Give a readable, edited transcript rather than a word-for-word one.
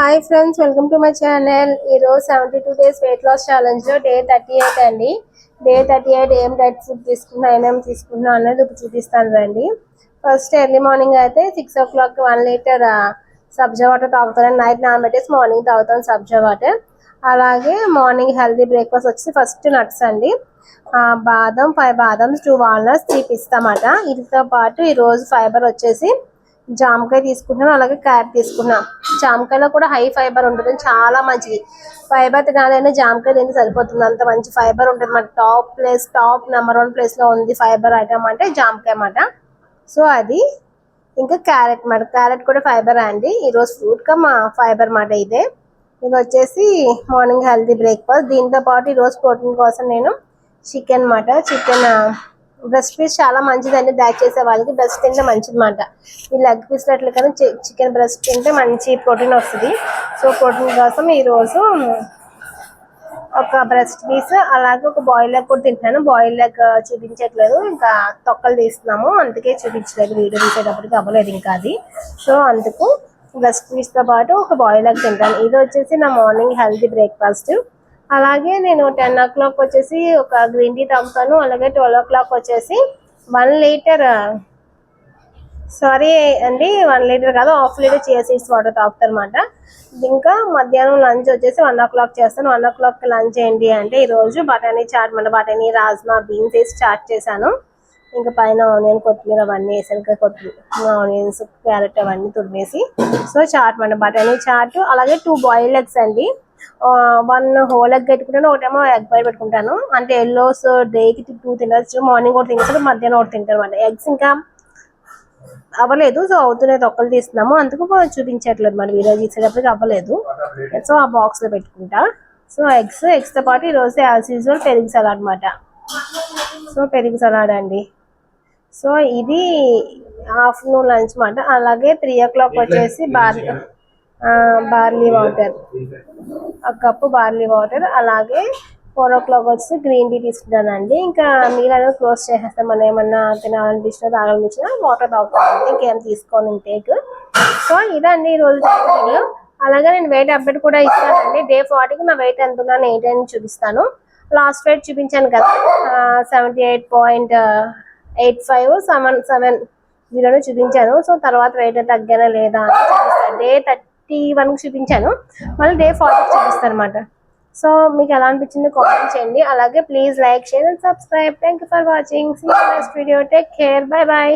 Hi friends, welcome to my channel. ఈరోజు 72 days weight loss ఛాలెంజ్లో day 38 అండి. Day 38 ఏం diet food తీసుకున్నా, ఏమేమి తీసుకున్నా అనేది ఇప్పుడు చూపిస్తాను రండి. ఫస్ట్ ఎర్లీ మార్నింగ్ అయితే 6 o'clock 1 లీటర్ సబ్జా వాటర్ తాగుతాను. నైట్ నానబెట్టేసి మార్నింగ్ తాగుతాను సబ్జా వాటర్. అలాగే మార్నింగ్ హెల్తీ బ్రేక్ఫాస్ట్ వచ్చి ఫస్ట్ నట్స్ అండి. బాదం 5 బాదమ్స్, 2 వాల్నట్స్, 3 పిస్తా అన్నమాట. వీటితో పాటు ఈరోజు ఫైబర్ వచ్చేసి జామకాయ తీసుకుంటున్నాను, అలాగే క్యారెట్ తీసుకున్నాను. జామకాయలో కూడా హై ఫైబర్ ఉంటుంది, చాలా మంచిది. ఫైబర్ తినాలైనా జామకాయ తింటే సరిపోతుంది, అంత మంచి ఫైబర్ ఉంటుంది. మన టాప్ నెంబర్ 1 ప్లేస్లో ఉంది ఫైబర్ ఐటమ్ అంటే జామకాయ అన్నమాట. సో అది ఇంకా క్యారెట్ మాట, క్యారెట్ కూడా ఫైబర్ అండి. ఈరోజు ఫ్రూట్ కమ్ ఫైబర్ మాట. ఇది వచ్చేసి మార్నింగ్ హెల్తీ బ్రేక్ఫాస్ట్. దీంతో పాటు ఈరోజు ప్రోటీన్ కోసం నేను చికెన్ మాట. చికెన్ బ్రెస్ట్ పీస్ చాలా మంచిదండి, డైట్ చేసే వాళ్ళకి బ్రెస్ట్ తింటే మంచిది మాట. ఈ లెగ్ పీస్ అట్లా కానీ చికెన్ బ్రెస్ట్ తింటే మంచి ప్రోటీన్ వస్తుంది. సో ప్రోటీన్ కోసం ఈరోజు ఒక బ్రెస్ట్ పీస్ అలాగే ఒక బాయిల్ ఎగ్ కూడా తింటున్నాను. బాయిల్ ఎగ్ చూపించట్లేదు, ఇంకా తొక్కలు తీస్తున్నాము, అందుకే చూపించలేదు. వీడియో తీసేటప్పటికి అవ్వలేదు ఇంకా అది. సో అందుకు బ్రెస్ట్ పీస్తో పాటు ఒక బాయిల్ ఎగ్ తింటాను. ఇది వచ్చేసి నా మార్నింగ్ హెల్తీ బ్రేక్ఫాస్ట్. అలాగే నేను 10 o'clock వచ్చేసి ఒక గ్రీన్ టీ తాగుతాను. అలాగే 12 o'clock వచ్చేసి 1 లీటర్ అండి 1 లీటర్ కాదు, 1/2 లీటర్ చియా సీడ్స్ వాటర్ తాగుతాను అనమాట. ఇంకా మధ్యాహ్నం లంచ్ వచ్చేసి 1 o'clock చేస్తాను. 1 o'clock లంచ్ ఏంటి అంటే ఈరోజు బఠానీ చాట్ మాట. బఠానీ, రాజ్మా, బీన్స్ వేసి చాట్ చేశాను. ఇంకా పైన ఆనియన్, కొత్తిమీర అవన్నీ వేసాను. కొత్తిమీర, ఆనియన్స్, క్యారెట్ అవన్నీ తురిమేసి సో చాట్ మాట, బఠానీ చాట్. అలాగే 2 బాయిల్డ్ ఎగ్స్ అండి. 1 హోల్ ఎగ్ పెట్టుకుంటాను, ఒకటేమో ఎగ్ ఫ్రై పెట్టుకుంటాను. అంటే ఎల్లోస్ డేకి 2 తినచ్చు, మార్నింగ్ ఒకటి తినేసి మధ్యాహ్నం ఒకటి తింటాను అనమాట. ఎగ్స్ ఇంకా అవ్వలేదు, సో అవుతున్నాయి, తొక్కలు తీస్తున్నాము, అందుకు చూపించట్లేదు మన వీడియో తీసేటప్పటికి అవ్వలేదు. సో ఆ బాక్స్లో పెట్టుకుంటా. సో ఎగ్స్తో పాటు ఈరోజు యాజ్ యూజువల్ పెరుగు సలాడ్ అనమాట. సో పెరుగు సలాడ్ అండి. సో ఇది ఆఫ్టర్నూన్ లంచ్ మాట. అలాగే 3 o'clock వచ్చేసి బార్లీ వాటర్, ఒక కప్పు బార్లీ వాటర్. అలాగే 4 o'clock వచ్చి గ్రీన్ టీ తీసుకుంటానండి. ఇంకా మీరు క్లోజ్ చేసేస్తాం, మనం ఏమన్నా తినాలనిపించినా తాగాలనిపించినా వాటర్ తాగుతానండి, ఇంకేం తీసుకోను ఇంటేక్. సో ఇదండి ఈరోజు వీడియో. అలాగే నేను వెయిట్ అప్డేట్ కూడా ఇస్తానండి. డే 40కి నా వెయిట్ ఎంత ఉన్నాను ఏంటి అని చూపిస్తాను. లాస్ట్ వెయిట్ చూపించాను కదా, 78.85 చూపించాను. సో తర్వాత వెయిట్ తగ్గానా లేదా అని చూపిస్తాను. డే 31కి చూపించాను, మళ్ళీ డే 40కి చూపిస్తాను అనమాట. సో మీకు ఎలా అనిపించింది కామెంట్ చేయండి. అలాగే please like, share and subscribe. Thank you for watching. See you next video. Take care. Bye bye.